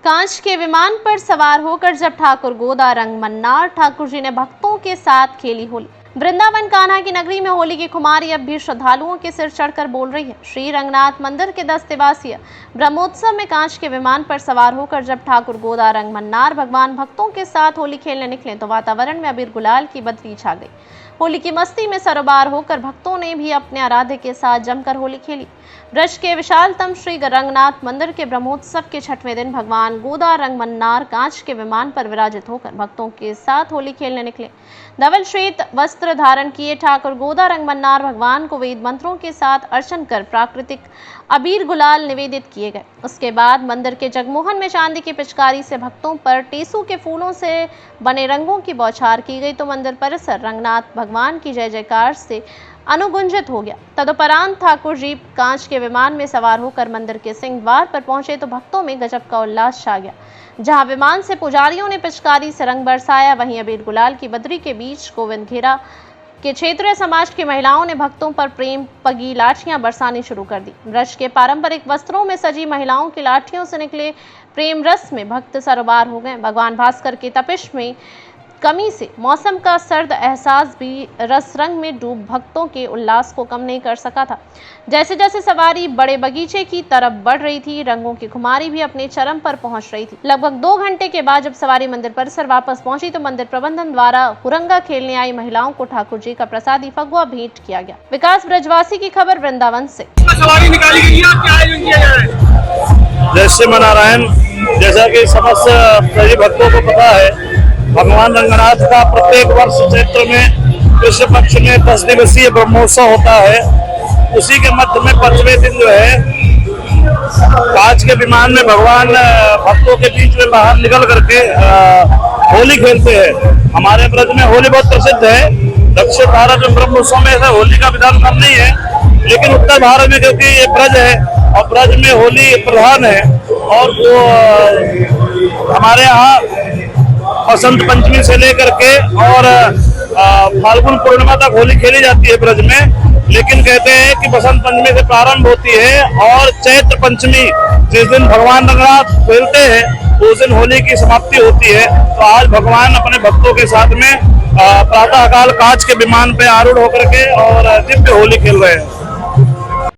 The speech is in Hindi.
कांच के विमान पर सवार होकर जब ठाकुर गोदा रंग मन्नार ठाकुर जी ने भक्तों के साथ खेली होली। वृंदावन कान्हा की नगरी में होली की खुमारी अब भी श्रद्धालुओं के सिर चढ़कर बोल रही है। श्री रंगनाथ मंदिर के 10 दिवसीय ब्रह्मोत्सव में कांच के विमान पर सवार होकर जब ठाकुर गोदा रंग मन्नार भगवान भक्तों के साथ होली खेलने निकले तो वातावरण में अबीर गुलाल की बदली छा गई। होली की मस्ती में सरोबार होकर भक्तों ने भी अपने आराध्य के साथ जमकर होली खेली। ब्रज के विशालतम श्री रंगनाथ मंदिर के ब्रह्मोत्सव के 6वें दिन भगवान गोदा रंग मन्नार कांच के विमान पर विराजित होकर भक्तों के साथ होली खेलने निकले। धवल श्वेत वस्त्र धारण किए ठाकुर गोदा रंग मन्नार भगवान को वेद मंत्रों के साथ अर्चन कर प्राकृतिक अबीर गुलाल निवेदित किए गए। उसके बाद मंदिर के जगमोहन में चांदी की पिचकारी से भक्तों पर टेसू के फूलों से बने रंगों की बौछार की गई तो मंदिर परिसर रंगनाथ भगवान की जय जयकार से अनुगुंजित हो गया। तदुपरांत ठाकुर जी कांच के विमान में सवार होकर मंदिर के सिंह द्वार पर पहुंचे तो भक्तों में गजब का उल्लास छा गया। जहां विमान से पुजारियों ने पिचकारी से रंग बरसाया, वहीं अबीर गुलाल की बदरी के बीच गोविंद घेरा के क्षेत्रीय समाज की महिलाओं ने भक्तों पर प्रेम पगी लाठियां बरसानी शुरू कर दी। ब्रज के पारंपरिक वस्त्रों में सजी महिलाओं की लाठियों से निकले प्रेम रस में भक्त सरोबार हो गए। भगवान भास्कर की तपिश में कमी से मौसम का सर्द एहसास भी रस रंग में डूब भक्तों के उल्लास को कम नहीं कर सका था। जैसे जैसे सवारी बड़े बगीचे की तरफ बढ़ रही थी, रंगों की खुमारी भी अपने चरम पर पहुंच रही थी। लगभग 2 घंटे के बाद जब सवारी मंदिर परिसर वापस पहुंची तो मंदिर प्रबंधन द्वारा हुरंगा खेलने आई महिलाओं को ठाकुर जी का प्रसादी फगुआ भेंट किया गया। विकास ब्रजवासी की खबर वृंदावन से। सवारी निकाली गई है, क्या आयोजन किया जा रहा है? जय श्री नारायण। जैसा कि समस्त सभी भक्तों को पता है, भगवान रंगनाथ का प्रत्येक वर्ष चैत्र में कृष्ण पक्ष में 10 दिवसीय ब्रह्मोत्सव होता है। उसी के मध्य में 5वें दिन जो है कांच के विमान में भगवान भक्तों के बीच में बाहर निकल करके होली खेलते हैं। हमारे ब्रज में होली बहुत प्रसिद्ध है। दक्षिण भारत में ब्रह्मोत्सव में ऐसा होली का विधान कम नहीं है, लेकिन उत्तर भारत में क्योंकि ये ब्रज है और ब्रज में होली प्रधान है और वो हमारे यहाँ बसंत पंचमी से लेकर के और फाल्गुन पूर्णिमा तक होली खेली जाती है ब्रज में। लेकिन कहते हैं कि बसंत पंचमी से प्रारंभ होती है और चैत्र पंचमी जिस दिन भगवान रंगनाथ खेलते हैं उस दिन होली की समाप्ति होती है। तो आज भगवान अपने भक्तों के साथ में प्रातः काल कांच के विमान पे आरूढ़ होकर के और दिव्य होली खेल रहे हैं।